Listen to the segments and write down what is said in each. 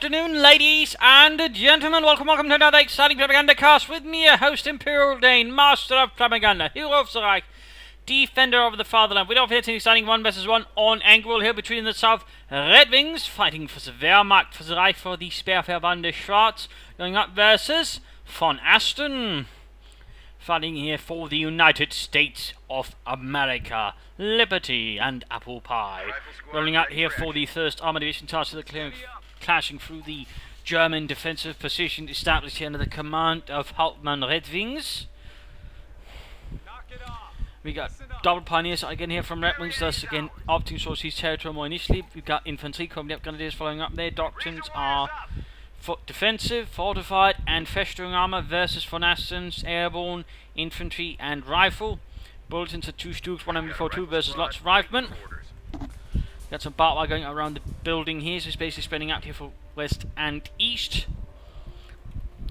afternoon, ladies and gentlemen. Welcome to another exciting Propagandacast with me, your host, Imperial Dane, Master of Propaganda, Hero of the Reich, Defender of the Fatherland. We're off here to an exciting 1 vs 1 on Angle here between the South Redxwings, fighting for the Wehrmacht, for the Reich, for the Speerverbande Schwarz, going up versus VonAsten, fighting here for the United States of America, Liberty and Apple Pie. Rolling out here for the 1st Armored Division, tasked with the clashing through the German defensive position established here under the command of Hauptmann Redxwings. We got double pioneers again here from Redxwings, thus again opting towards his territory more initially. We've got infantry coming up, grenadiers following up. Their doctrines are defensive, fortified and festering armor versus VonAsten's airborne, infantry and rifle. Bulletins are 2 Stooks, 1 MB42 versus lots of riflemen. Got some barbed wire going around the building here, so it's basically spreading out here for west and east.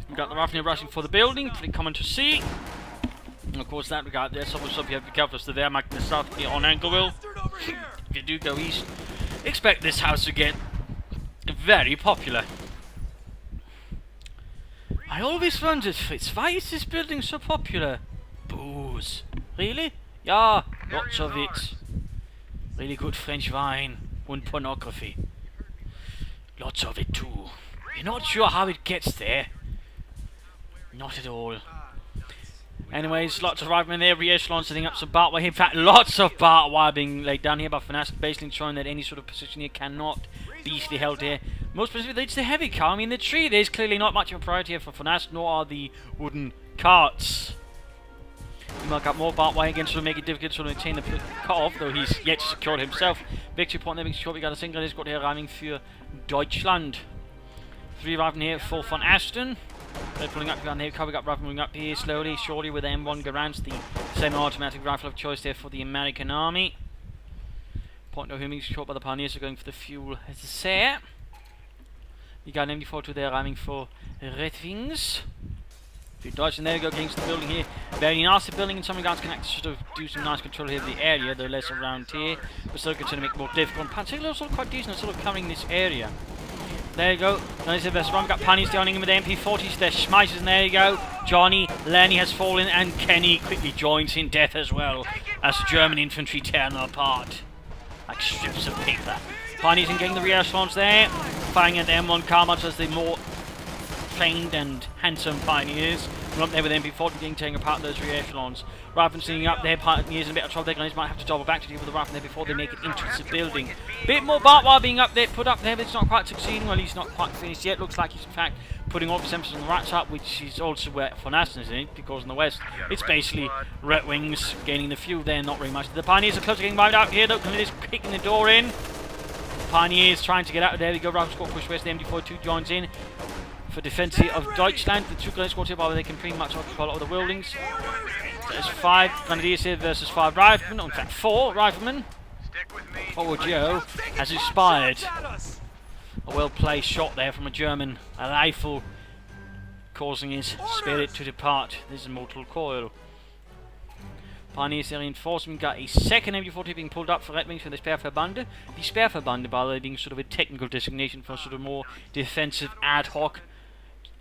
We've got the riflemen rushing for the building, pretty common to see. And of course, that regard there, some of you have to be careful as the Wehrmacht in the south here on Angleville. If you do go east, expect this house to get very popular. I always wondered, Fritz, why is this building so popular? Booze. Really? Yeah, lots of it. Really good French wine and pornography. Lots of it too. You're not sure how it gets there. Not at all. Anyways, lots of riflemen there, re-echelon setting up some barbed wire. In fact, lots of barbed wire being laid down here by VonAsten, basically showing that any sort of position here cannot be easily held here. Most specifically, it's the heavy car. I mean, the tree there's clearly not much of a priority here for VonAsten, nor are the wooden carts. You might got more barbed wire again, so make it difficult to maintain the cut-off, though he's yet to secure it himself. Victory point there being secured. We got a single is got here arriving for Deutschland. 3 arriving here for VonAsten. They're pulling up down here. We got rifle moving up here slowly, surely with the M1 Garants, the semi-automatic rifle of choice there for the American Army. Point no being secured by the pioneers are going for the fuel there. We got an MD42 there arriving for Redxwings. And there we go against the building here. Very nasty building, and some guys can actually sort of do some nice control here of the area. They're less around here, but still going to make it more difficult. Particularly also quite decent at sort of covering this area. There you go. Nice versus one. Got pioneers joining in with the MP40s. There's Schmeichers, and there you go. Johnny, Lenny has fallen, and Kenny quickly joins in death as well, as German infantry tear them apart like strips of paper. Pioneers engaging the rear echelons there, firing at the M1 car much as the more trained and handsome pioneers. We're up there with MP40 being taken apart those rear echelons. Riflemen sitting up there, pioneers in a bit of trouble. Their guys might have to double back to deal with the rifle there before they make it into the building. Bit more barbed wire being up there, put up there, but it's not quite succeeding. Well, he's not quite finished yet. Looks like he's in fact putting all his emphasis on the right side, which is also where VonAsten is in it, because in the west it's basically Redxwings gaining the fuel there, not very much. The pioneers are close to getting wiped out here though, and it is kicking the door in. Pioneers trying to get out of there. We go, rifle squad push west, the MD42 joins in for defense of Deutschland. The 2 grenade squads here, they can pretty much occupy a lot of the buildings. There's 5 grenadiers here versus 5 riflemen, in fact 4 riflemen. Forward Joe has inspired a well-placed shot there from a German rifle, causing his spirit to depart. This is mortal coil. Pioneers there reinforcement, got a 2nd MG40 being pulled up for Redxwings for the Speerverbande. The Speerverbande, by the way, being sort of a technical designation for sort of more defensive ad hoc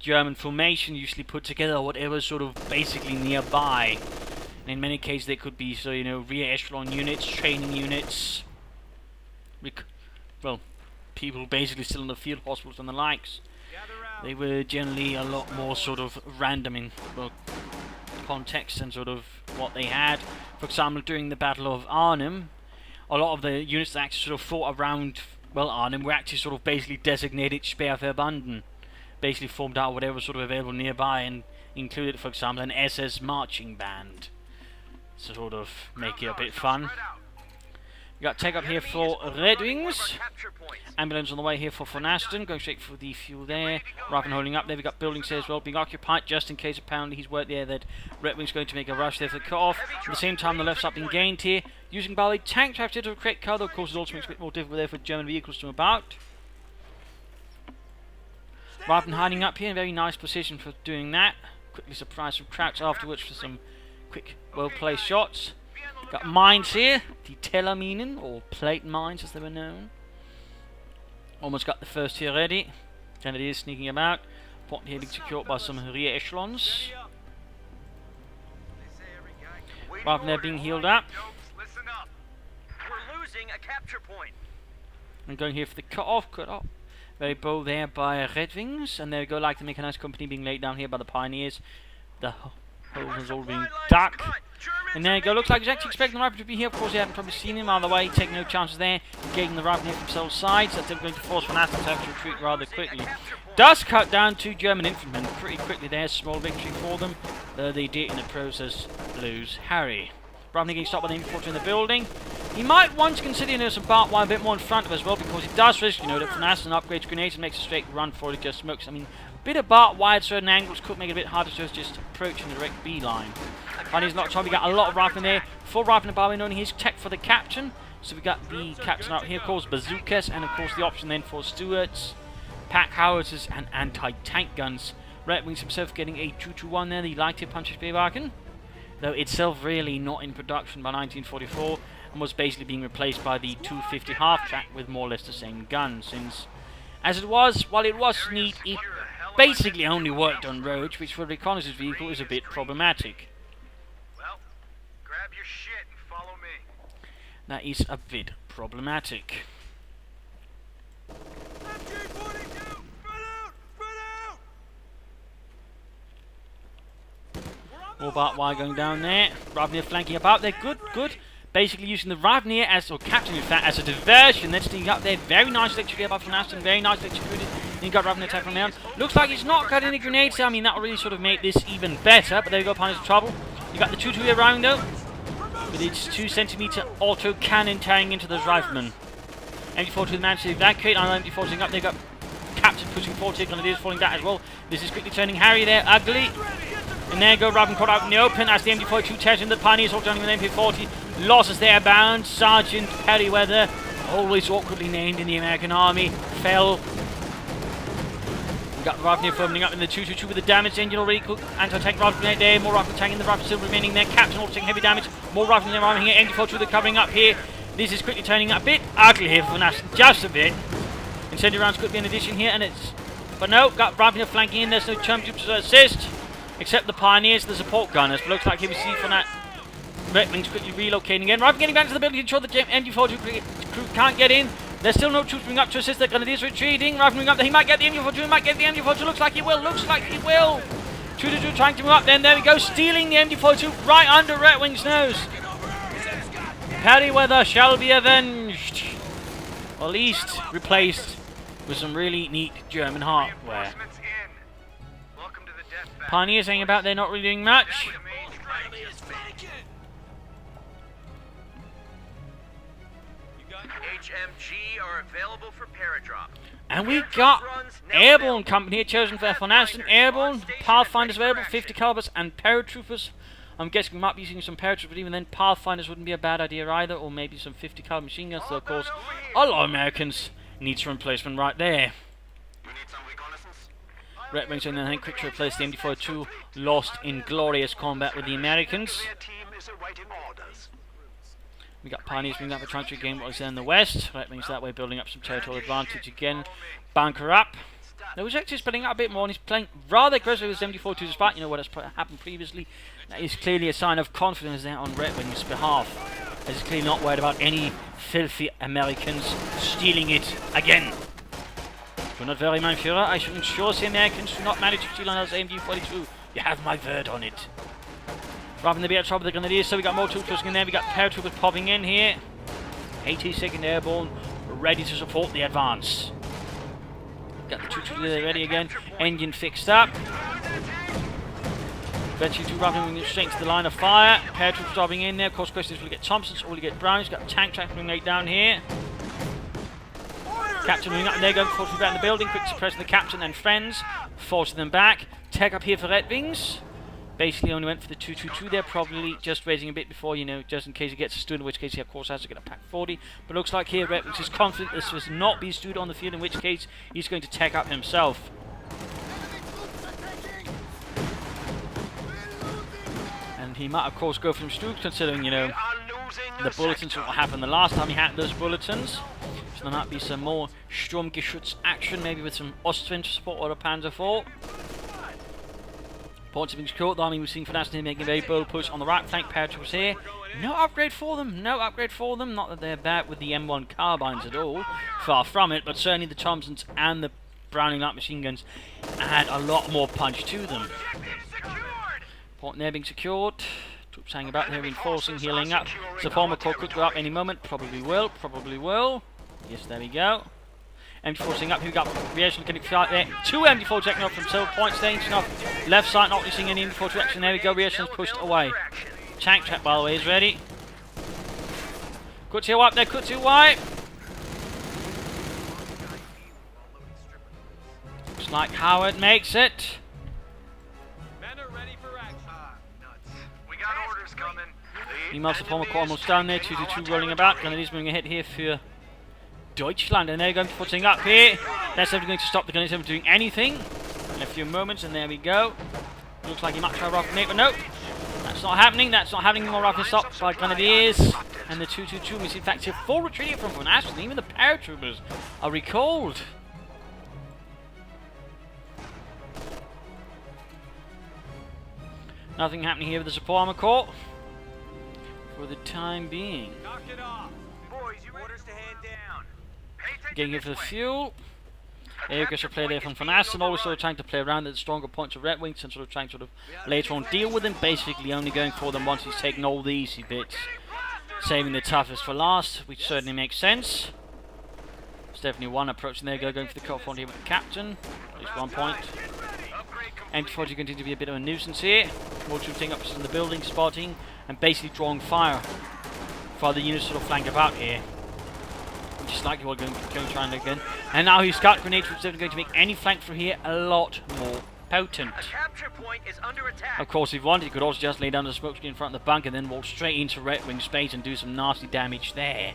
German formation, usually put together whatever sort of basically nearby. And in many cases they could be, so you know, rear echelon units, training units, well, people basically still in the field hospitals and the likes. They were generally a lot more sort of random in, well, context and sort of what they had. For example, during the Battle of Arnhem, a lot of the units that actually sort of fought around, well, Arnhem were actually sort of basically designated Speerverbanden, basically formed out whatever was sort of available nearby, and included, for example, an SS marching band to sort of make it a bit fun. We got take up here for Redxwings. Ambulance on the way here for VonAsten, going straight for the fuel there. Rifleman holding up there. We got buildings here as well being occupied, just in case apparently he's worked there that Redxwings going to make a rush there for the cut-off. At the same time, the left side being gained here, using by the tank traps here to create cover. Of course, it also makes it a bit more difficult there for German vehicles to move about. Rifleman hiding up here in a very nice position for doing that. Quickly surprise some crowds afterwards for some quick, well-placed shots. Got mines here, the Tellerminen, or plate mines as they were known. Almost got the first here ready. Grenadiers sneaking about. Point here being secured by some rear echelons. Ravnier being healed up. We're losing a capture point. And going here for the cut-off. Very bold there by Redxwings. And there we go, like the mechanized company being laid down here by the pioneers. The hole has all been dug. And there you go, looks like he's actually expecting the Raptor to be here. Of course, he hadn't probably seen him on the way, taking no chances there. Getting the Raptor from both sides. That's going to force VonAsten to have to retreat rather quickly. Does cut down 2 German infantrymen pretty quickly there. Small victory for them. Though they did in the process lose Harry. Ravnier getting stopped by the infantry in the building. He might want to consider, you know, some barbed wire a bit more in front of us as well, because he does risk, you know, that VonAsten upgrades grenades and makes a straight run for it, just smokes. I mean, a bit of barbed wire at certain angles could make it a bit harder to just approach in the direct beeline. And he's not trying. We got a lot of rifling there. Full rifling barbing only his tech for the captain. So we got the captain out here, of course, bazookas, and of course the option then for Stuarts, pack howitzers, and anti-tank guns. Redxwings himself getting a 221 there, the light tip puncher Speerwagen, though itself really not in production by 1944, and was basically being replaced by the 250 half-track with more or less the same gun, since, as it was, while it was neat, it basically only worked on roads, which for a reconnaissance vehicle is a bit problematic. Well, grab your shit and follow me. That is a bit problematic. More barbed wire going down there. Ravnier flanking about there. Good, good. Basically using the Ravnier as, or captain in fact, as a diversion. Then sneaking up there. Very nice electric by VonAsten. Very nicely executed. Then got Ravnier attack from down. Looks like he's not got any grenades. I mean, that will really sort of make this even better. But there you go, Pioneers of Trouble. You got the 2-2 here arriving though, with its 2-centimeter auto cannon tearing into those riflemen. MG4 to the man to evacuate. And MG4 sitting up there. Got captain pushing forward. Grenadiers falling down as well. This is quickly turning Harry there. Ugly. And there go Robin caught out in the open as the MG42 tears in the Pioneers all down with an MP40. Losses there bound. Sergeant Perryweather, always awkwardly named in the American Army, fell. We got Ravnier firming up in the 222 with the damage engine already cooked. Anti-tank rifle grenade there. More rifle tank in the rifle still remaining there. Captain also taking heavy damage. More rifle in the armor here. MG42 they're covering up here. This is quickly turning a bit ugly here for VonAsten. Just a bit. Incendiary rounds could be an addition here, and it's. But no, got Ravnier flanking in. There's no chum troops to assist. Except the Pioneers, the support gunners. But looks like here we see from that Redxwings quickly relocating again. Ravnier getting back to the building to ensure the MG42 crew can't get in. There's still no troops bringing up to assist. The Grenadiers retreating. Ravnier up there. He might get the MG42. He might get the MG42. Looks like he will. Looks like he will. 2-2 trying to move up. Then there we go. Stealing the MG42 right under Redxwings' nose. Perryweather shall be avenged. Or at least replaced with some really neat German hardware. Pioneers hanging about there, not really doing much. HMG are available for paradrop. And we got Airborne Company here, chosen for VonAsten. Airborne, Pathfinders available, 50 calibers, and paratroopers. I'm guessing we might be using some paratroopers, but even then, Pathfinders wouldn't be a bad idea either, or maybe some 50 caliber machine guns. So, of course, a lot of Americans need some replacement right there. Redxwings and then quick to replace the MG42, lost in glorious combat with the Americans. We got Pioneers bringing up a trying to regain what was there in the west. Redxwings that way building up some territorial advantage again. Bunker up. Now he's actually spreading out a bit more, and he's playing rather aggressively with his MG42 despite, you know, what has happened previously. That is clearly a sign of confidence there on Redxwings' behalf, as he's clearly not worried about any filthy Americans stealing it again. You're not very, mein Führer. I should ensure the Americans do not manage to steal another MG42. You have my word on it. Rather than be at trouble with the Grenadiers, so we got more troops pushing in there. We got paratroopers popping in here. 82nd Airborne, ready to support the advance. Got the 2-2 ready again. Engine fixed up. Eventually, two rapidly straight into the line of fire. Paratroopers dropping in there. Of course, question is will we get Thompsons or will we get Browns? Got a tank track coming right down here. Captain moving up and there, going forcing back in the building, quick suppressing the captain and friends, forcing them back. Tech up here for Redxwings. Basically only went for the 2-2-2 there, probably just raising a bit before, you know, just in case he gets a stood, in which case he of course has to get a pack 40. But looks like here Redxwings is confident this will not be stood on the field, in which case he's going to tech up himself. And he might of course go from Stooks, considering, you know, the bulletins, what happened the last time he had those bulletins. there might be some more Sturmgeschütz action, maybe with some Ostwind to support or a Panzer IV. Points have been secured, though. I mean, we've seen VonAsten making a very bold push on the right flank. Paratroopers here. No upgrade for them, no upgrade for them. Not that they're bad with the M1 carbines at all. Far from it, but certainly the Thompsons and the Browning light machine guns add a lot more punch to them. Point there being secured. Troops hanging about here, reinforcing, healing up. Support core could go up any moment. Probably will, probably will. Yes, there we go. MG4 sitting up, here we got reaction getting flight there. 2 MG4 checking off from several points, staying off. Left side not seeing any MG4 direction. There we go, reaction's pushed away. Tank trap, by the way, is ready. Kutsu wipe there, Kutsu wipe. Looks like Howard makes it. Men are ready for action. We got orders coming. Email support core almost down there, 2-2 rolling about. Grenadiers moving ahead here for Deutschland, and they're going to putting up here. That's never going to stop the Grenadiers from doing anything in a few moments, and there we go. Looks like he might try rifle grenade, but no, that's not happening. That's not happening. More rifle stopped by Grenadiers, and the 2-2-2 missile factor full retreat from VonAsten. Even the paratroopers are recalled. Nothing happening here with the support armor corps for the time being. Knock it off. Boys, you orders to hand down. Getting here for the fuel. Aircraft should play there from VonAsten, always sort of trying to play around at the stronger points of Redxwings and sort of trying to later on deal with them, basically only going for them once he's taken all the easy bits. Saving the toughest for last, which certainly makes sense. There's definitely one approach, and there you go, going for the cut front here with the captain. At least 1 point. MG40 continue to be a bit of a nuisance here. More shooting up in the building, spotting, and basically drawing fire for the units sort of flank about here. Just like you're going trying again. And now his scout grenade troops are going to make any flank from here a lot more potent. Capture point is under attack. Of course, if he wanted, he could also just lay down the smoke screen in front of the bunker and then walk straight into Redxwing space and do some nasty damage there.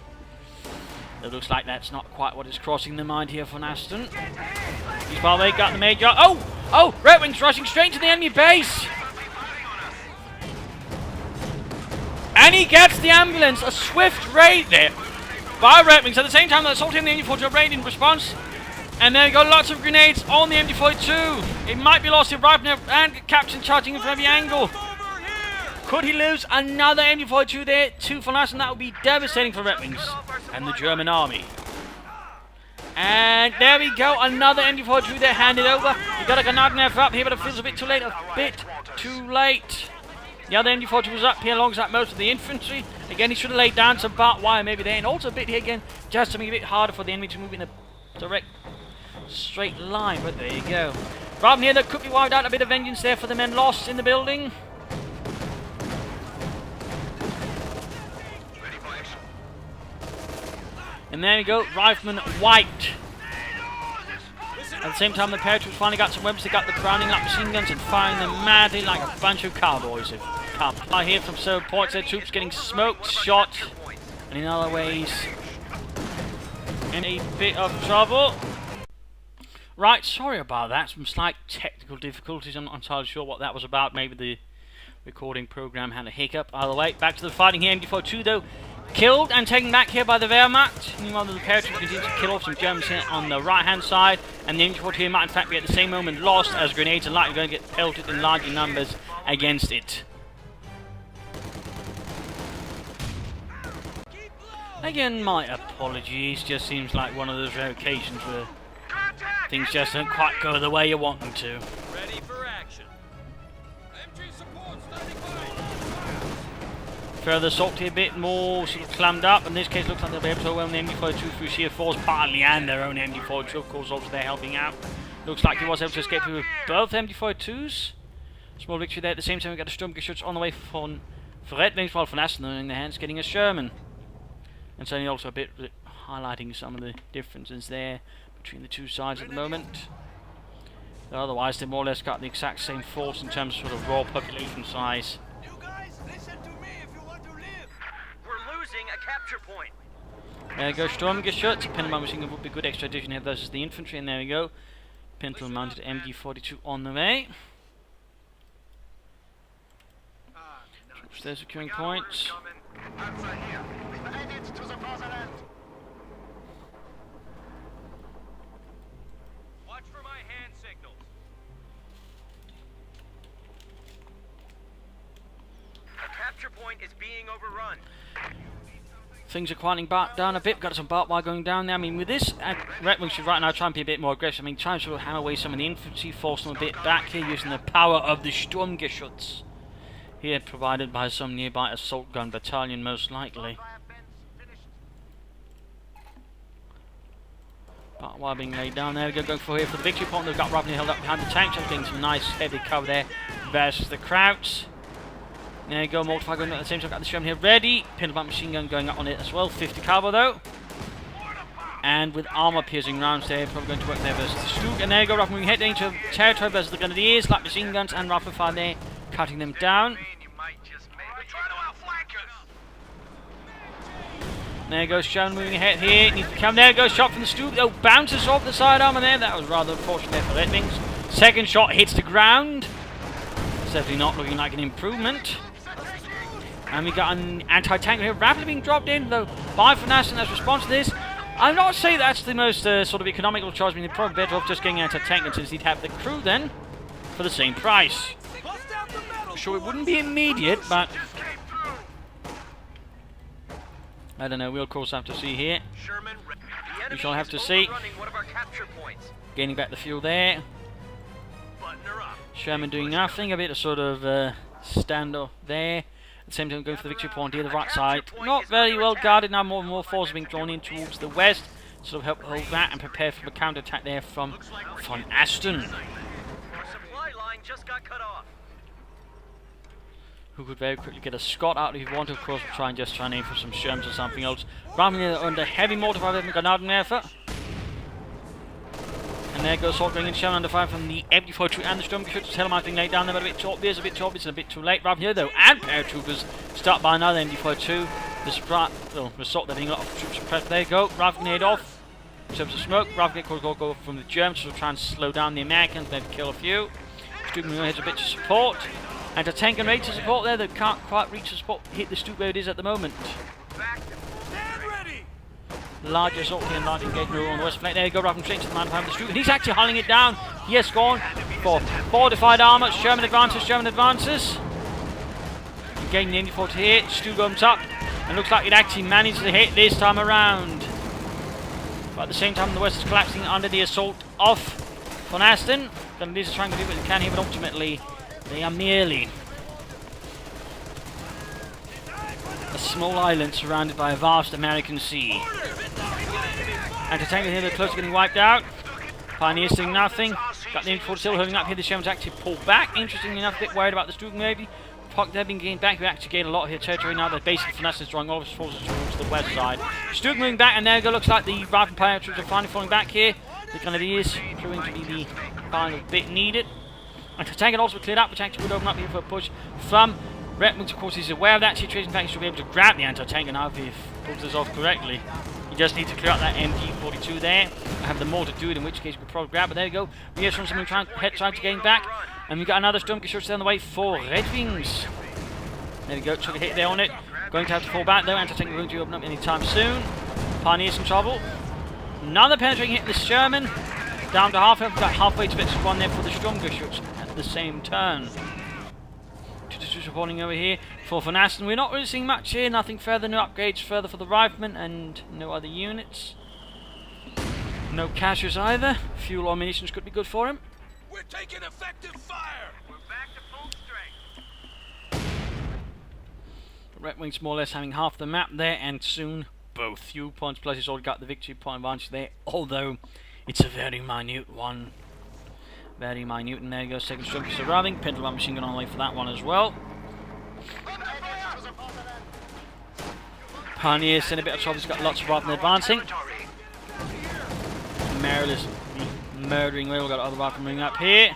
It looks like that's not quite what is crossing the mind here for VonAsten. He's by the way got the major. Oh! Redxwing's rushing straight to the enemy base! And he gets the ambulance! A swift raid there by Redxwings. At the same time, that's assaulting the MG42 raid in response. And there you go, lots of grenades on the MG42. It might be lost in right now, and Captain charging in from every angle. Could he lose another MG42 there to VonAsten? That would be devastating for Redxwings and the German army. And there we go, another MG42 there handed over. You got a Gnadenef up here, but it feels a bit too late. The other MG42 was up here alongside most of the infantry. Again, he should have laid down some barbed wire maybe there, and also a bit here again, just to make it a bit harder for the enemy to move in a direct, straight line. But there you go. From here, there could be wiped out. A bit of vengeance there for the men lost in the building. And there we go, Rifleman wiped. At the same time, the paratroopers finally got some weapons. They got the Browning light machine guns and firing them madly like a bunch of cowboys. I hear from several points their troops getting smoked, shot, and in other ways in a bit of trouble. Right, sorry about that. Some slight technical difficulties. I'm not entirely sure what that was about. Maybe the recording program had a hiccup. Either way, back to the fighting here. MG42 though, killed and taken back here by the Wehrmacht. Meanwhile, the paratroopers continue to kill off some Germans here on the right-hand side, and the MG42 here might in fact be at the same moment lost, as grenades are likely going to get pelted in larger numbers against it. Again, my apologies. Just seems like one of those rare occasions where things just don't quite go the way you want them to. Ready for action. MG support standing by. Further assault here, a bit more sort of clammed up. In this case, looks like they'll be able to overwhelm the MG42 through sheer force, partly, and their own MG42, of course, also they're helping out. Looks like he was able to escape through both MG42s. Small victory there. At the same time, we got the Sturmgeschütz on the way for Redxwings, while VonAsten in their hands getting a Sherman. And certainly also a bit highlighting some of the differences there between the two sides at the moment. But otherwise, they more or less got the exact same force in terms of sort of raw population size. You guys, listen to me if you want to live. We're losing a capture point. There you go, Sturmgeschütz. Pintle machine gun would be good extra addition here versus the infantry, and there we go. Pintle mounted MG42 on the way. Troops there securing points. is being overrun. Things are quieting back down a bit. Got some barbed wire going down there. I mean, with this, Redxwings should right now try and be a bit more aggressive. I mean, try and sort of hammer away some of the infantry, force them a bit back here using the power of the skirmishes. Here, provided by some nearby assault gun battalion, most likely. Barbed wire being laid down there. We go going for here for the victory point. They've got Robin held up behind the tank. So getting some nice heavy cover there versus the Krauts. There you go, Mortifier going at the same time. Got the Sherman here ready. Pinnacle machine gun going up on it as well. 50 caliber though. And with armor piercing rounds there, probably going to work there versus the Stook. And there you go, Ruff moving head into territory versus the Grenadiers. Light machine guns and Rifle fire there, cutting them down. There goes Sherman moving ahead here. Needs to come. There goes shot from the Stook. Oh, bounces off the side armor there. That was rather unfortunate there for Redxwings. Second shot hits the ground. Certainly not looking like an improvement. And we got an anti-tank here rapidly being dropped in, though, by VonAsten as response to this. I'm not saying that's the most sort of economical choice. I mean, they're probably better off just getting an anti-tank gun since he'd have the crew then for the same price. Sure, it wouldn't be immediate, but I don't know. We'll of course have to see here. We shall have to see. Gaining back the fuel there. Sherman doing nothing. A bit of sort of standoff there. At the same time going for the victory point here, the right side. Not very well guarded now, more and more forces being drawn in towards the west. Sort of help hold that and prepare for the counter-attack there from VonAsten. Who could very quickly get a Scot out if he wanted, of course, try and aim for some Sherms or something else. Rather than under heavy mortar fire, they've got an effort. And there goes Salt going in, Sherman under fire from the MD42 and the skirmishes. Telemark being laid down there, but a bit too obvious, and a bit too late. Rather here though, and paratroopers start by another MD42. The result they're being off troops suppressed. There you go, Rav grenade off. In terms of smoke, Rav grenade go from the Germans to try and slow down the Americans, maybe kill a few. Stooping has a bit of support. And a tank and raid to support there, that can't quite reach the spot, hit the Stoop where it is at the moment. Large assault here and large engagement on the west flank. There you go, Rav straight to the man behind the Stoop. And he's actually hulling it down. He has gone for fortified armour. Sherman advances. Gaining the MD40 here. Stu comes up. And looks like it actually managed to hit this time around. But at the same time, the west is collapsing under the assault of VonAsten. Grenadiers are trying to do what they can here, but ultimately they are merely a small island surrounded by a vast American sea. Anti-tank here, they're close to getting wiped out. Pioneers doing nothing. Got the MD40 still holding up here. The Shermans actually pulled back. Interestingly enough, a bit worried about the Stook maybe. Pock there being gained back. We actually gained a lot here territory now. They're basically VonAsten's drawing all of his forces towards the west side. Stook moving back, and there you go. Looks like the Rifle Pioneer troops are finally falling back here. The Grenadiers proving to be the final bit needed. Anti-tank can also be cleared up, which actually would open up here for a push from Redxwings. Of course, he's aware of that situation. In fact, he should be able to grab the anti-tank, and now if he pulls this off correctly, you just need to clear out that MD42 there. I have the more to do it, in which case we could probably grab. But there you go. We have something trying to gain back, and we got another skirmish on the way for Redxwings. There we go. Took a hit there on it. Going to have to fall back though. Anti-tank won't open up anytime soon. Pioneers in trouble. Another penetrating hit. The Sherman down to half health. Got halfway to bits of one there for the skirmish at the same turn. Just reporting over here for VonAsten. We're not really seeing much here, nothing further, no upgrades further for the riflemen, and no other units. No caches either. Fuel or munitions could be good for him. We're taking effective fire! We're back to full strength. Redxwings more or less having half the map there, and soon both fuel points, plus he's already got the victory point advantage there, although it's a very minute one. Very minute, and there you go, second skirmish arriving. Pendulum machine gun on the way for that one as well. Pioneers in a bit of trouble, he's got lots of riflemen advancing. Merriless murdering away, we've got other riflemen moving up here.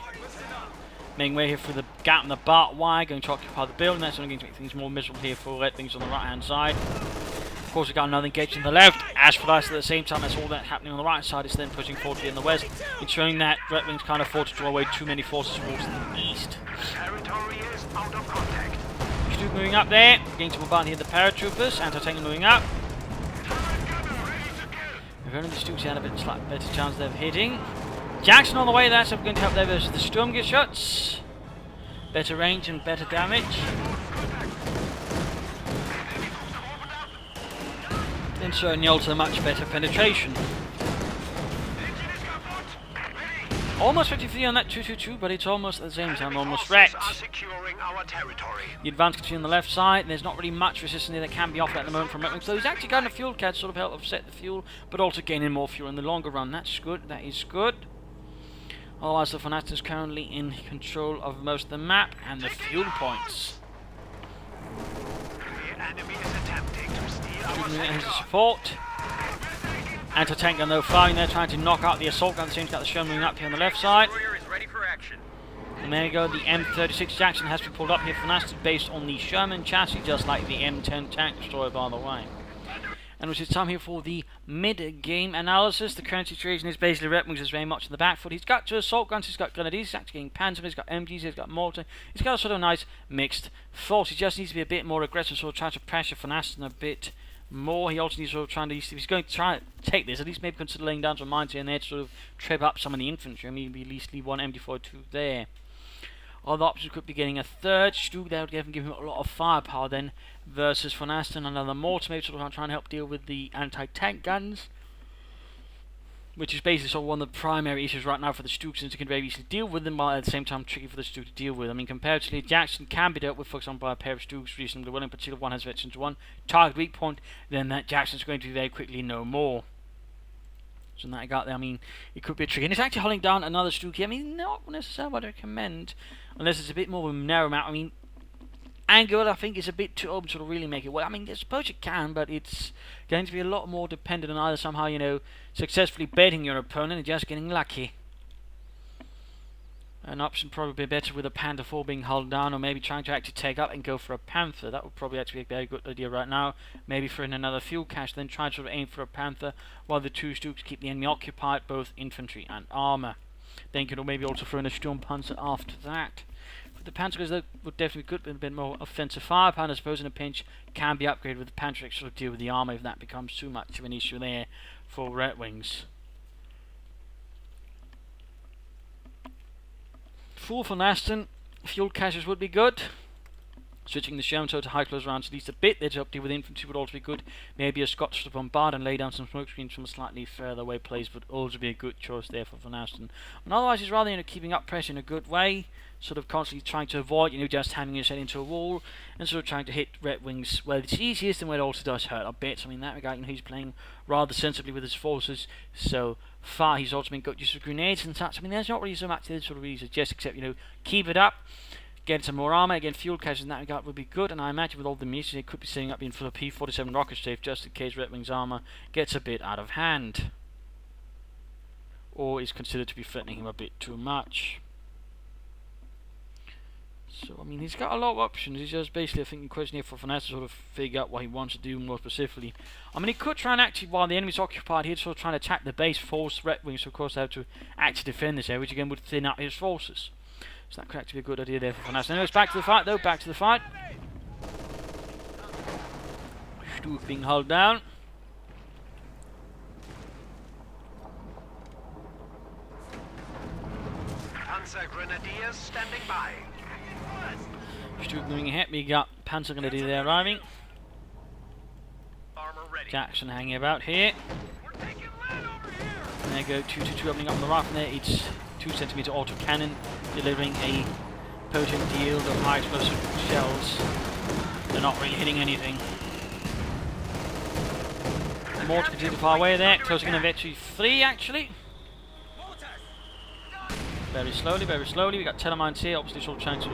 Making way here for the gap in the barbed wire, going to occupy the building. That's only going to make things more miserable here for Redxwings on the right hand side. Of course, we've got another engagement on the left. As for us, at the same time, that's all that happening on the right side. It's then pushing forward in the west, ensuring that Redxwings can't afford to draw away too many forces towards the east. Territory is out of contact. Stoop moving up there, getting to bombard here the paratroopers. Anti-tank moving up. If only the Stooks had a bit better chance of hitting. Jackson on the way there, so we're going to help there versus the skirmishes. Better range and better damage. and certainly also much better penetration. Almost 53 on that 222, but it's almost at the same time almost wrecked. The advance can see on the left side, there's not really much resistance that can be offered at the moment from Redxwings, so he's actually got a fuel CAD to sort of help offset the fuel, but also gaining more fuel in the longer run. That's good, that is good. Otherwise, the VonAsten is currently in control of most of the map and the fuel points. The enemy is attempting to steal our His support. Anti-tank gun though firing there, trying to knock out the assault gun. Seems to got the Sherman moving up here on the left side. Destroyer is ready for action. And there you go, the M36 Jackson has been pulled up here for VonAsten based on the Sherman chassis, just like the M10 tank destroyer, by the way. And which is time here for the mid-game analysis. The current situation is basically Redxwings is very much in the back foot. He's got two assault guns, he's got grenadiers, he's actually getting panzer, he's got MGs, he's got mortar. He's got a sort of nice mixed force. He just needs to be a bit more aggressive, sort of try to pressure VonAsten a bit more. He also needs to sort of try to, if he's going to try to take this, at least maybe consider laying down some mines here and there to sort of trip up some of the infantry. I mean, maybe at least leave one MD42 there. Other options could be getting a third Stug, that would give him a lot of firepower then, versus VonAsten, another mortar, maybe sort of trying to help deal with the anti-tank guns, which is basically sort of one of the primary issues right now for the Stug, since it can very easily deal with them, while at the same time tricky for the Stug to deal with. I mean, comparatively, Jackson can be dealt with, for example, by a pair of Stugs reasonably well, in particular one has veterans one target weak point, then that Jackson's going to be very quickly no more. So that I got there, I mean, it could be a tricky. And it's actually holding down another Stug here. I mean, not necessarily what I recommend, unless it's a bit more of a narrow map. I mean, Angular, I think, is a bit too open to really make it work. I mean, I suppose it can, but it's going to be a lot more dependent on either somehow, you know, successfully baiting your opponent and just getting lucky. An option probably better with a Panther 4 being held down, or maybe trying to actually take up and go for a Panther. That would probably actually be a very good idea right now. Maybe for another fuel cache, then try to sort of aim for a Panther, while the two Stugs keep the enemy occupied, both infantry and armour. Then you could maybe also throw in a Sturmpanzer after that. The Panther that would definitely be good, but a bit more offensive firepower, I suppose, in a pinch can be upgraded with the Panther to sort of deal with the armour if that becomes too much of an issue there for Redxwings. For VonAsten, fuel caches would be good. Switching the Sherman to high close rounds at least a bit there to help deal with infantry would also be good. Maybe a Scotch to bombard and lay down some smoke screens from a slightly further away place would also be a good choice there for VonAsten. And otherwise, he's rather, you know, keeping up pressure in a good way, sort of constantly trying to avoid, you know, just hammering his head into a wall, and sort of trying to hit Redxwings where it's easiest and where it also does hurt a bit. So, I mean, in that regard, you know, he's playing rather sensibly with his forces so far. He's also been good use of grenades and such. I mean, there's not really so much to sort of really suggest, except, you know, keep it up. Get some more armour, again fuel caches in that regard would be good, and I imagine with all the munitions they could be setting up in for the P-47 rocket safe just in case Redxwings armour gets a bit out of hand, or is considered to be threatening him a bit too much. So, I mean, he's got a lot of options. He's just basically, I think, in question here for VonAsten to sort of figure out what he wants to do more specifically. I mean, he could try and actually, while the enemy's occupied, he'd sort of try and attack the base, force Redxwings, so of course they have to actually defend this area, which again would thin out his forces. So that could actually be a good idea there for VonAsten. Anyways, back to the fight though, back to the fight. Stug being held down. Panzer Grenadiers standing by. Stug moving ahead, we got Panzer Grenadier there arriving. Armor ready. Jackson hanging about here. We're taking lead over here. And there you go, 222 opening up on the right from there. It's 2cm auto cannon, delivering a potent yield of high explosive shells. They're not really hitting anything. Mortar continues to far away there, closing in on victory 3 actually. Very slowly. We got telemines here, obviously sort of trying to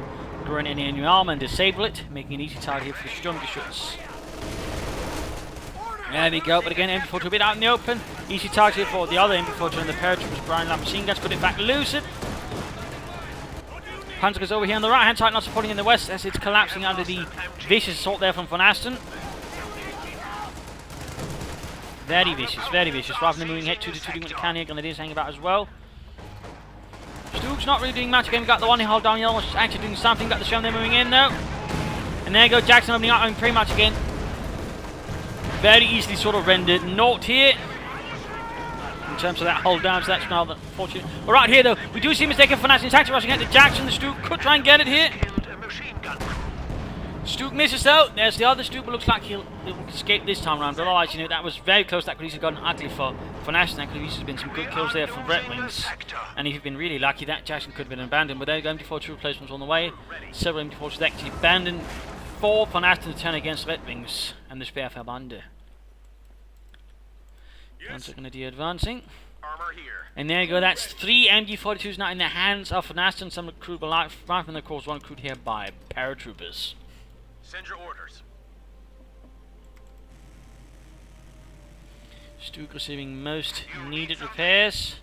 run any enemy armor and disable it, making an easy target here for the Sturmgeschütz. There we go, but again, MP42 a bit out in the open. Easy target here for the other MP42 and the paratroopers. Brian Lamb machine guns put it back lucid. Panzer goes over here on the right hand side, not supporting in the west as it's collapsing under the vicious assault there from VonAsten. Very vicious. Rather than moving ahead, 2-2 doing what they can here. Grenadiers hanging about as well. Stug's not really doing much again. We've got the one he held down, the other one's actually doing something. Got the Sherman there moving in though. And there you go, Jackson opening up, I mean, pretty much again. Very easily sort of rendered naught here in terms of that hold down, so that's now unfortunate. But right here though, we do see a mistake of VonAsten. He's actually rushing ahead to Jackson. The Stug could try and get it here. Stuke misses though. There's the other Stuke, but looks like he'll escape this time around. But otherwise, you know, that was very close. That could easily have gotten ugly for VonAsten. That could have easily been some good kills there for Redxwings. And if you've been really lucky, that Jackson could have been abandoned. But there you go, MD4 2 replacements on the way. Several MD4s actually abandoned for VonAsten to turn against Redxwings and the Speerverbande. Guns are going to be advancing. Armor here. And there you go, that's 3 MG42s now in the hands of VonAsten. Some recruit by riflemen, of course, one recruit here by paratroopers. Send your orders. Stuke receiving most needed repairs.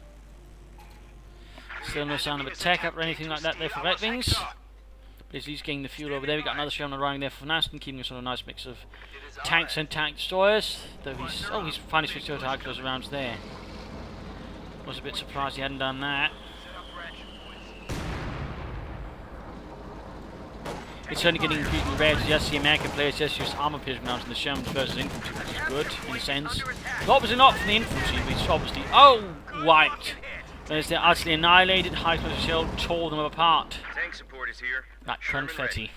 Still no sign of a tech up or anything like that there for Redxwings. But he's getting the fuel over there. We got another Sherman running there for VonAsten, keeping a sort of nice mix of tanks and tank destroyers. Though he's finally switched over to high close rounds there. Was a bit surprised he hadn't done that. It's only getting increasingly rare to just see American players just use armor piercing rounds in the Shermans versus infantry, which is good in a sense. But obviously not from the infantry, which obviously wiped. As they're utterly annihilated, high close shell tore them apart. Tank support is here. Like confetti.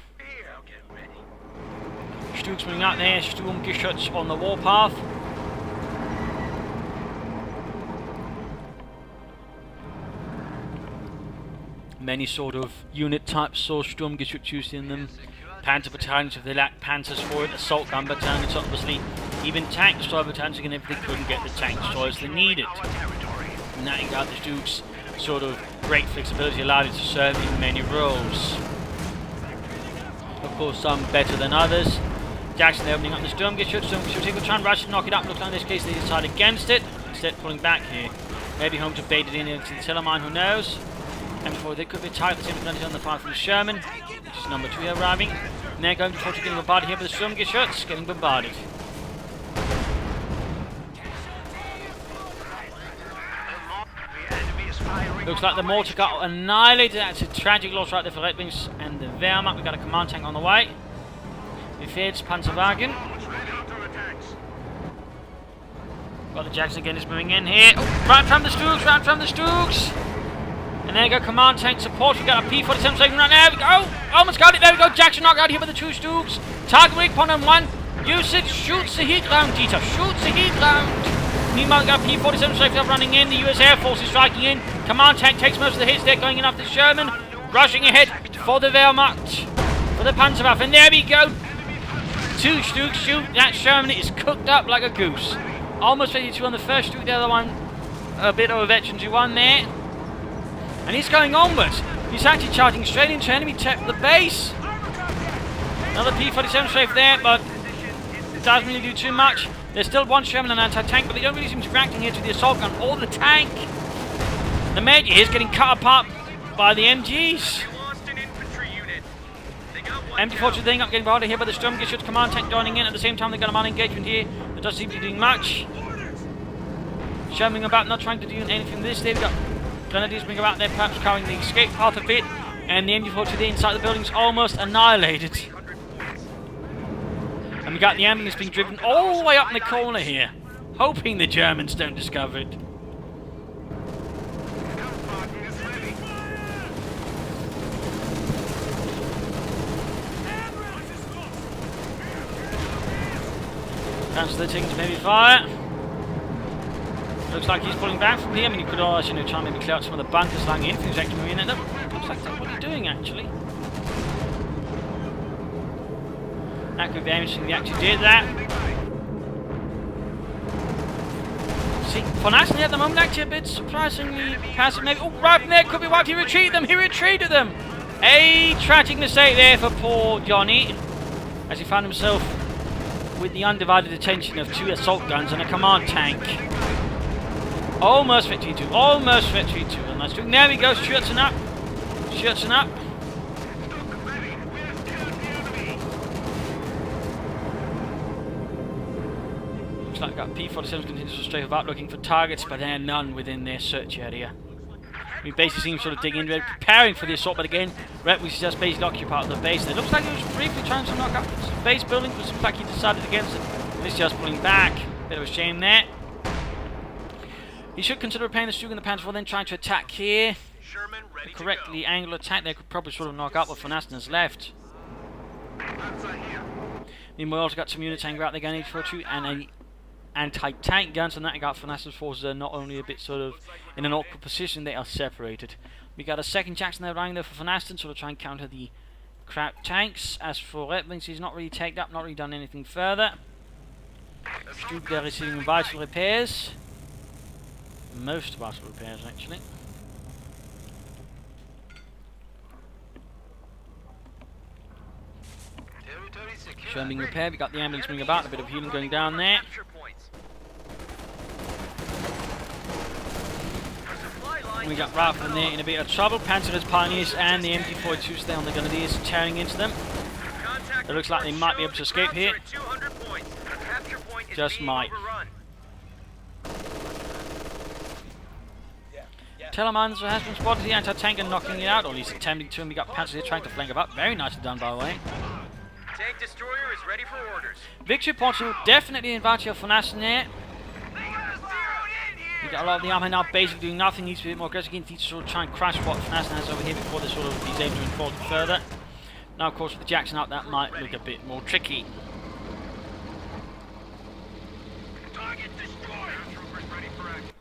I'll get ready. Stuke's moving out there, Sturmgeschütz on the warpath. Many sort of unit types saw Sturmgeschütz used in them. Panzer battalions if they lacked panzers for it, assault gun battalions obviously. Even tank destroyer battalions again if they couldn't get the tank destroyers they needed. And now you got the Stuke's sort of great flexibility allowed it to serve in many roles. Of course some better than others. Jackson they're opening up the Sturmgeschütz. Sturmgeschütz will try and rush and knock it up. Looks like in this case they decide against it. Instead pulling back here. Maybe home to bait it in into the Tellermine, who knows? And before they could be tight, the same advantage on the fire from the Sherman, which is number 2 here arriving. And they're going before getting bombarded here by the Sturmgeschütz, getting bombarded. Looks like the mortar got annihilated. That's a tragic loss right there for Redxwings and the Wehrmacht. We've got a command tank on the way. Befehls Panzerwagen. Got the Jackson again is moving in here. Oh, right from the Stooks, right from the Stooks. And there you go, command tank support. We've got a P-47 taking right there. We go. Almost got it. There we go. Jackson knocked out here by the 2 Stooks. Target weak point on 1. Usage shoots the heat round, Dieter. Shoots the heat round. Meanwhile, we've got P-47 straight up running in. The US Air Force is striking in. Command tank takes most of the hits. They're going in after the Sherman. Rushing ahead for the Wehrmacht. For the Panzerwaffe. And there we go. 2 Stooks shoot. That Sherman is cooked up like a goose. Almost 52 on the first Stuke. The other one a bit of a veteran to 1 there. And he's going onwards. He's actually charging straight into enemy the base. Another P-47 strafe there, but it doesn't really do too much. There's still 1 Sherman and anti-tank, but they don't really seem to be reacting here to the assault gun or the tank. The Major is getting cut apart by the MGs. MG-42 thing up getting bombarded here by the Sturmgeschütz command tank joining in. At the same time, they've got a man engagement here that doesn't seem to be doing much. Sherman about not trying to do anything with this. They've got Grenadiers bring about there, perhaps covering the escape path a bit, and the MG-42 inside the building is almost annihilated. And we got the ambulance being driven all the way up in the corner here, hoping the Germans don't discover it. Cancel the taking to maybe fire. Looks like he's pulling back from here. I mean, you could also try and maybe clear out some of the bunkers lying in. Infantry's actually moving in. Looks like that's what he's doing, actually. That could be interesting if he actually did that. See, VonAsten at the moment actually a bit surprisingly passive. Maybe, oh, right from there, could be wiped. He retreated them. He retreated them. A tragic mistake there for poor Johnny, as he found himself with the undivided attention of 2 assault guns and a command tank. Almost 52, almost 52. And that's doing. There we go, Schürzen up. Schürzen up. Looks like got P-47s continues to strafe about looking for targets, but there are none within their search area. We basically seem sort of digging into it, preparing for the assault, but again, Redxwings is just basically occupying the base. And it looks like he was briefly trying to knock up the base building, but it looks like he decided against it. This just pulling back. Bit of a shame there. He should consider repairing the Stuke in the Panzer before then trying to attack here. A correctly angled attack there could probably sort of knock out what VonAsten has left. Meanwhile, we also got some units hanging out there again, H42, and a anti-tank gun, so that got VonAsten's forces are not only a bit sort of in an awkward position, they are separated. We got a second Jackson there lying there for VonAsten, sort of try and counter the crap tanks. As for Redxwings, he's not really taken up, not really done anything further. Stuke there receiving vital repairs. Most vital repairs, actually. Sherman being repaired, we got the ambulance moving about, a bit of healing going down there. We got Riflemen there in a bit of trouble. Panzerers, Pioneers, and the MG42s there on the Grenadiers tearing into them. It looks like they might be able to escape here. Just might. Telemancer has been spotted, the anti-tank and knocking it out, or at least attempting to, and we got Panzers here trying to flank him up. Very nicely done, by the way. Tank destroyer is ready for orders. Victory points will definitely invite you for VonAsten there. We got a lot of the armor now basically doing nothing, needs to be a bit more aggressive, needs to sort of try and crash what VonAsten has over here before they sort of he's able to enforce it further. Now of course with the Jackson out that might look a bit more tricky. Target destroyed. Troopers ready for action.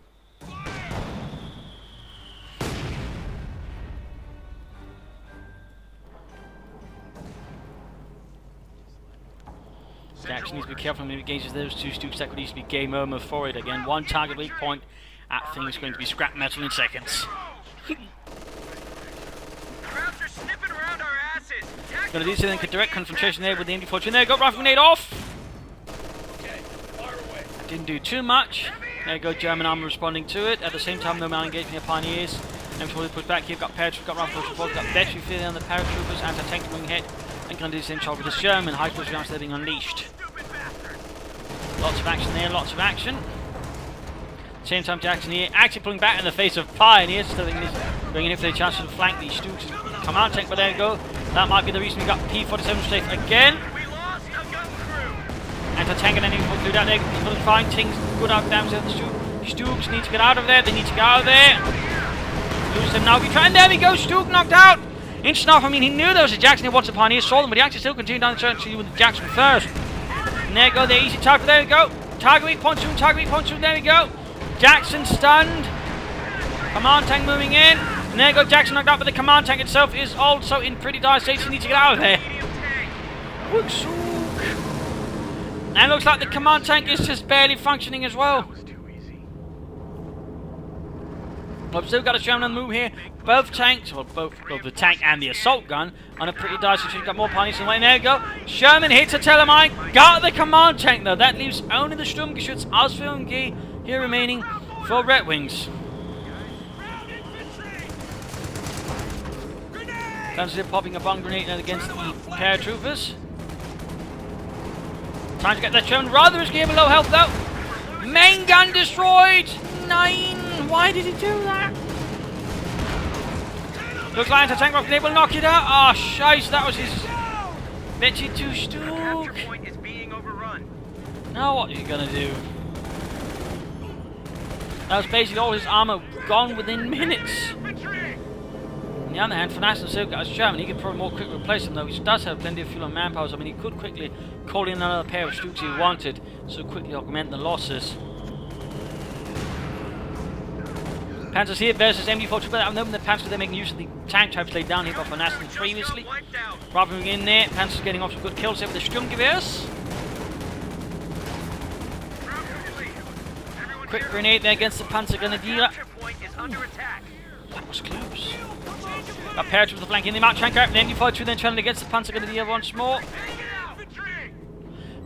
Jackson needs to be careful when he engages those two Stooks. That could easily be game over for it again. One target weak point at things going to be scrap metal in seconds. Crowds are sniffing around our asses. Gonna do something like a direct confrontation there with the MD-42. There you go, rifle grenade off! Okay, fire away. Didn't do too much. There you go, German armor responding to it. At the same time, no man engaging the Pioneers. M40 pushed back here, got paratroopers, got rifles, got battery field on the paratroopers, anti-tank moving ahead. And gonna do the same job with this German. High force rounds there being unleashed. Lots of action there, lots of action. Same time Jackson here, actually pulling back in the face of Pioneers, still bringing in for the chance to flank the Stooks. Command tank, but there you go. That might be the reason we got P-47 strafe again. We lost a gun crew. Anti-tank and anything will do that there. People find things good out down to the Stooks need to get out of there, they need to get out of there. Lose them now, we try, and there we go, Stook knocked out. Inch off, I mean he knew there was a Jackson here once the Pioneers saw them, but he actually still continued down the turn with the Jackson first. And there you go, the easy target, there we go. Target weak punch through, there we go. Jackson stunned. Command tank moving in. And there you go, Jackson knocked out, but the command tank itself is also in pretty dire state, so you need to get out of there. And it looks like the command tank is just barely functioning as well. I've still got a Sherman on the move here. Both tanks, well, both the tank and the assault gun, on a pretty dire situation. Got more Pioneers in the way. There you go. Sherman hits a Telemine. Got the command tank though. That leaves only the Sturmgeschütz, Ausführung here remaining for Redxwings. Panzer popping a bomb grenade against the paratroopers. Time to get that Sherman rather risky, below health though. Main gun destroyed. 9. Why did he do that? Looks like anti-tank rocket grenade will knock it out. Oh, shice, that was his Betty 2 Stook. Point is being overrun. Now what is he gonna do? That was basically all his armor gone within minutes. On the other hand, VonAsten still got his Sherman. He could probably more quickly replace him though. He does have plenty of fuel and manpower. So, I mean, he could quickly call in another pair of Stooks if he wanted, so quickly augment the losses. Panzers here versus MD-42, but at the moment the Panzers they're making use of the tank types laid down here by VonAsten previously. Robbing in there, Panzers getting off some good kills here with the Sturmgewehrs. Quick grenade there against the Panzer Grenadier. That was close. Got paratroopers with the flank in the Mark tanker, and the MD-42 then turning against the Panzer Grenadier once more.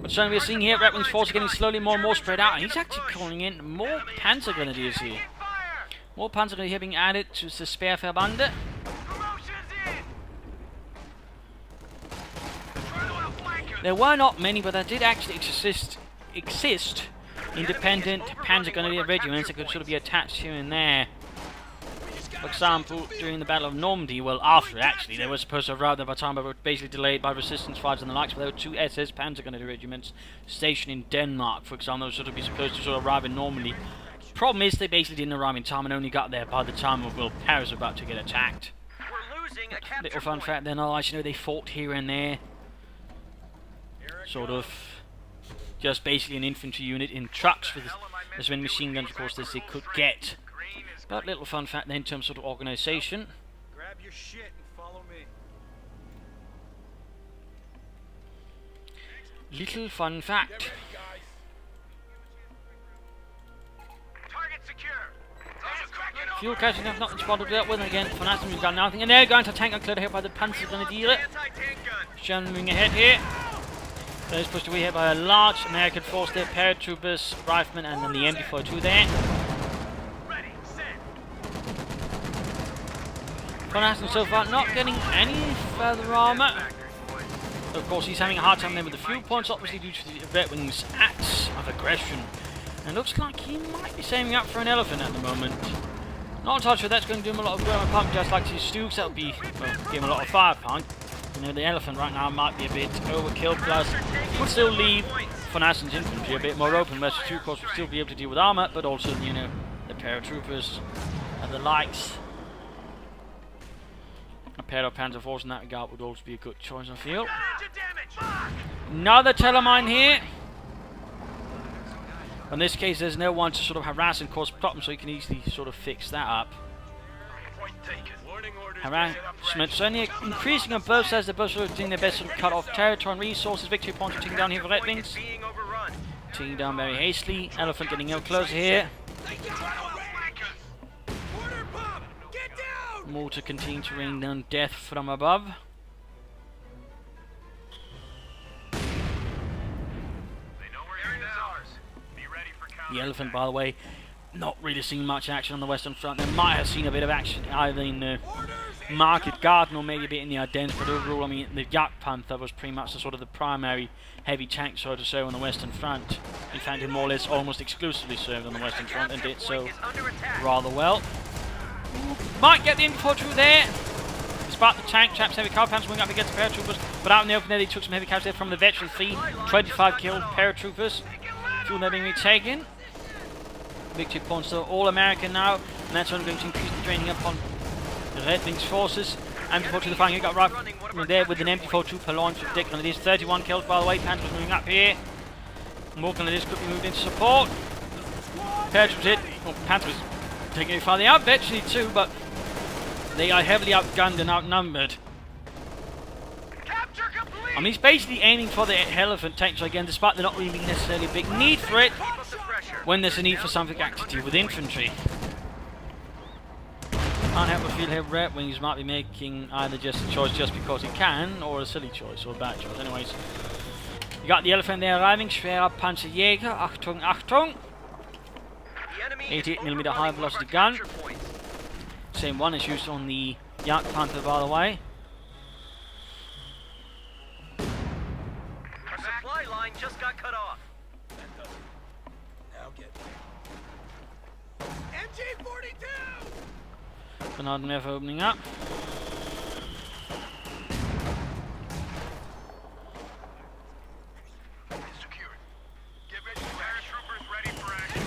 But certainly we're seeing here Redxwings force are getting slowly more and more spread out, and he's actually calling in more Panzer Grenadiers here. More Panzer Grenadier being added to the Speerverbande. There were not many, but there did actually exist independent Panzer Grenadier regiments that could sort of be attached here and there. For example, during the Battle of Normandy, well, after actually, they were supposed to arrive there by time, but were basically delayed by resistance fighters and the likes. But there were 2 SS Panzer Grenadier regiments stationed in Denmark, for example, that were supposed to sort of arrive in Normandy. Problem is, they basically didn't arrive in time and only got there by the time of, well, Paris was about to get attacked. We're losing a capture Little fun fact then, oh, as you know, they fought here and there. sort of just basically an infantry unit in trucks with as many machine guns, of course, as they could get. But little fun fact then in terms of organisation. Grab your shit and follow me. Little fun fact. Target secure. Fuel catching up, nothing spotted dealt with, and again, VonAsten, we've got nothing. And they're going to tank and clear here by the Panzergrenadiere. Anti-tank gun. Sherman moving ahead here. There's pushed away here by a large American force there, paratroopers, riflemen, and then the MD-42 there. Ready, set. VonAsten so far not getting any further armour. Of course, he's having a hard time there with the fuel points, obviously due to the Redxwings' acts of aggression. And looks like he might be saving up for an elephant at the moment. Not entirely sure that's going to do him a lot of good on pump, just like his Stooks. That would be, well, give him a lot of firepower. You know, the elephant right now might be a bit overkill, plus would still leave VonAsten's infantry a bit more open, whereas the 2 corps would still be able to deal with armour, but also, you know, the paratroopers and the likes. A pair of Panzer IV in that regard would also be a good choice, I feel. Another telemine here. In this case, there's no one to sort of harass and cause problems, so you can easily sort of fix that up. Harassment certainly increasing on both sides. They're both sort of doing their best to cut off territory and resources. Victory points are taking down here for Redxwings. Taking down very hastily. Elephant getting no closer here. Mortar continue to rain down death from above. The elephant, by the way, not really seeing much action on the Western Front. They might have seen a bit of action either in the Market Garden or maybe a bit in the Ardennes, but overall, I mean, the Jagdpanther was pretty much the sort of the primary heavy tank, so to say, on the Western Front. In fact, it more or less almost exclusively served on the Western Front and did so rather well. Might get the info through there. Despite the tank traps, heavy car panzers going up against the paratroopers, but out in the open there, they took some heavy casualties there from the veteran fleet. 25 killed paratroopers. Few of them being retaken. Victory points are all American now, and that's only going to increase the draining upon the Redxwings forces. MD-42 the firing, you got right there with an MD-42 per launch with Dick, and it is 31 kills by the way. Panzers moving up here. More Grenadiers could be moved into support. Paratroopers hit. Well, Panzers taking it farther out, virtually too, but they are heavily outgunned and outnumbered. I mean, he's basically aiming for the elephant tank, so again, despite there not really being necessarily a big need for it, when there's a need for something actually to do with infantry. Can't help but feel here Redxwings might be making either just a choice just because he can, or a silly choice, or a bad choice. Anyways, you got the elephant there arriving, schwerer Panzerjäger, Achtung, Achtung. 88mm high velocity gun. Same one as used on the Jagdpanther, by the way. Our supply line just got cut off. Now get MG-42! Grenade never opening up.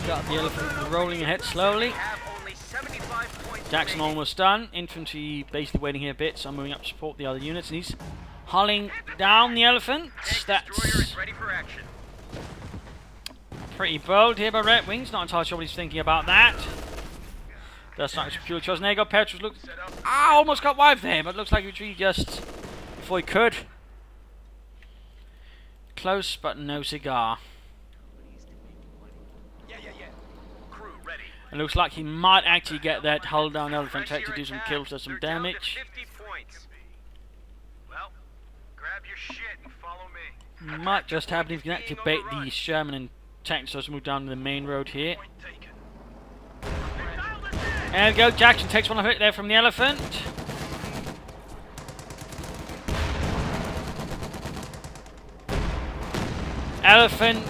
Got the elephant rolling ahead slowly. Jackson almost done. Infantry basically waiting here a bit, so I'm moving up to support the other units, and he's hulling down the elephant. That's pretty bold here by Redxwings. Not entirely sure what he's thinking about that. That's not a pure choice. And there you go, Petrus looks. Almost got wiped there, but looks like he retreated just before he could. Close, but no cigar. It looks like he might actually get that hull down elephant tech to do some kills or some damage. Well, grab your shit and follow me. Might just happen if you can activate the Sherman and tank, so let's move down to the main road here. There we go, Jackson takes one of it there from the elephant. Elephant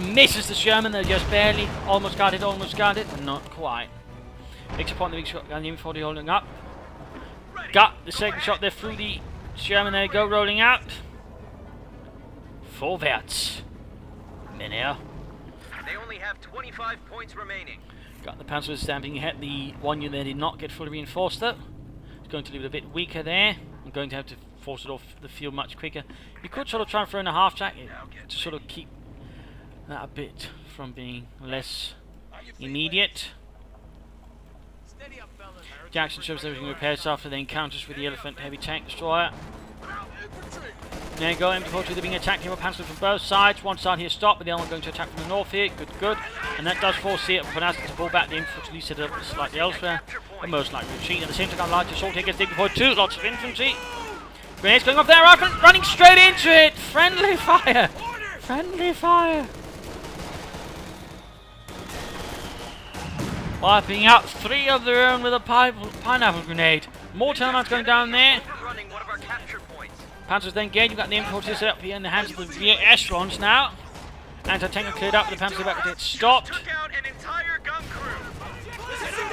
misses the Sherman, they're just barely. Almost got it, but not quite. Extra point, the big shot, and the M40 holding up. Got the second shot there through the Sherman, there you go, rolling out. Vorwärts. Meneer. They only have 25 points remaining. Got the Panzer stamping ahead. The one unit there did not get fully reinforced though. It's going to leave it a bit weaker there. I'm going to have to force it off the field much quicker. You could sort of try and throw in a half jack to sort of keep that a bit from being less immediate. Steady up, fellas. Jackson shows everything repairs after the encounters with the Elephant heavy tank destroyer. There you go, MD42, they're being attacked here by panzers from both sides. One side here stopped, but the other one going to attack from the north here. Good, good. And that does force the VonAsten to pull back the infantry, set it up slightly elsewhere. But most likely retreat. At the same time, large assault here gets dig before 2. Lots of infantry. Grenades going off there, running straight into it. Friendly fire. Friendly fire. Wiping out 3 of their own with a pineapple grenade. More termites going down there. Running one of our capture points. Panzers then engaged. You've got the infantry set up here in the hands of the rear echelons now. Anti-tank are cleared up, but the panzers are about to get stopped. Took out an entire gun crew.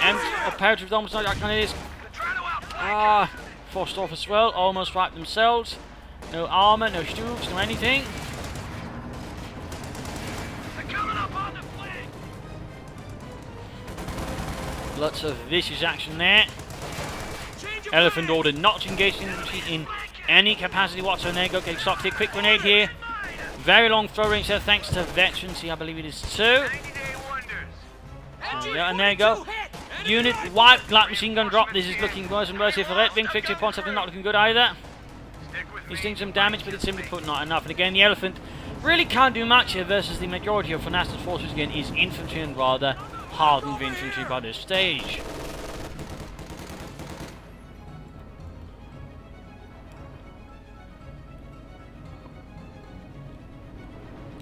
And a pair of almost like grenades. Forced off as well. Almost wiped themselves. No armor, no stoops, no anything. They're coming up on the flank. Lots of vicious action there. Elephant ordered not to engage infantry in any capacity whatsoever. There you go, getting stopped here. Quick grenade here. Very long throw range there, thanks to veterans. I believe it is 2. 90-day wonders. And there you go. Unit wiped, light machine gun drop. This is looking worse and worse here for Redxwings. Victory point something not looking good either. He's doing some damage, but it's simply put not enough. And again, the Elephant really can't do much here versus the majority of VonAsten's forces. Again, is infantry and rather hardened infantry by this stage.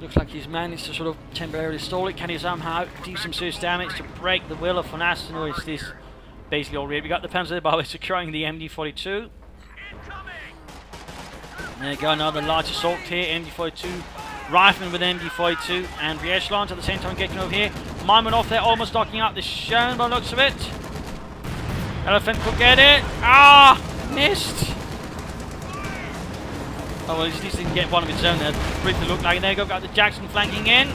Looks like he's managed to sort of temporarily stall it. Can he somehow do some serious damage to break the will of VonAsten, or is this basically already? We got the Panzer by securing the MD42. There you go, another large assault here. MD42, rifling with MD42 and the echelons at the same time getting over here. Mine went off there, almost knocking out the Sherman by the looks of it. Elephant could get it. Ah, missed. Oh well, at least he can get one of his own there. Pretty to look like. There you go, got the Jackson flanking in.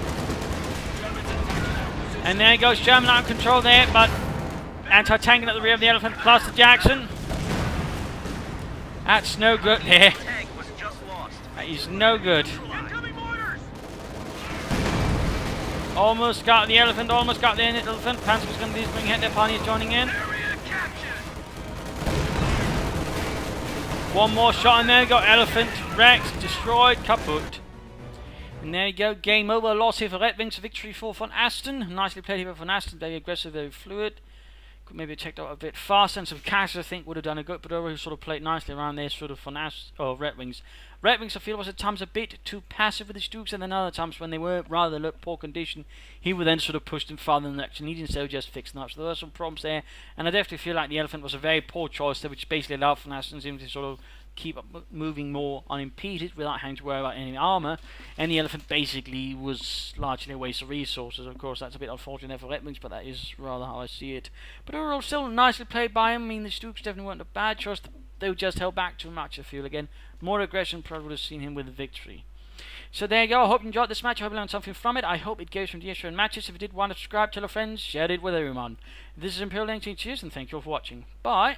And there goes Sherman out of control there, but anti-tanking at the rear of the Elephant plus the Jackson. That's no good there. That is no good. Almost got the Elephant, almost got the Elephant. Panzer was going to do his bring hit there, Pioneers joining in. One more shot and there you go, Elephant, wrecked, destroyed, kaput. And there you go, game over, loss here for Redxwings, victory for VonAsten. Nicely played here for VonAsten, very aggressive, very fluid. Could maybe have checked out a bit faster, and some cash I think would have done a good, but overall sort of played nicely around there, sort of VonAsten, or Redxwings. Redxwings I feel was at times a bit too passive with his dukes, and then other times when they were rather poor condition, he would then sort of push them farther in the direction. He didn't so just fix them up, so there were some problems there, and I definitely feel like the Elephant was a very poor choice there, which basically allowed VonAsten to sort of keep up moving more unimpeded without having to worry about any armor, and the Elephant basically was largely a waste of resources. Of course, that's a bit unfortunate for Redxwings, but that is rather how I see it. But overall, still nicely played by him. I mean, the Stooks definitely weren't a bad choice. They were just held back too much, I feel. Again, more aggression probably would have seen him with a victory. So there you go. I hope you enjoyed this match. I hope you learned something from it. I hope it goes from the Israel matches. If you did want to subscribe, tell your friends, share it with everyone. This is Imperial 19. Cheers, and thank you all for watching. Bye.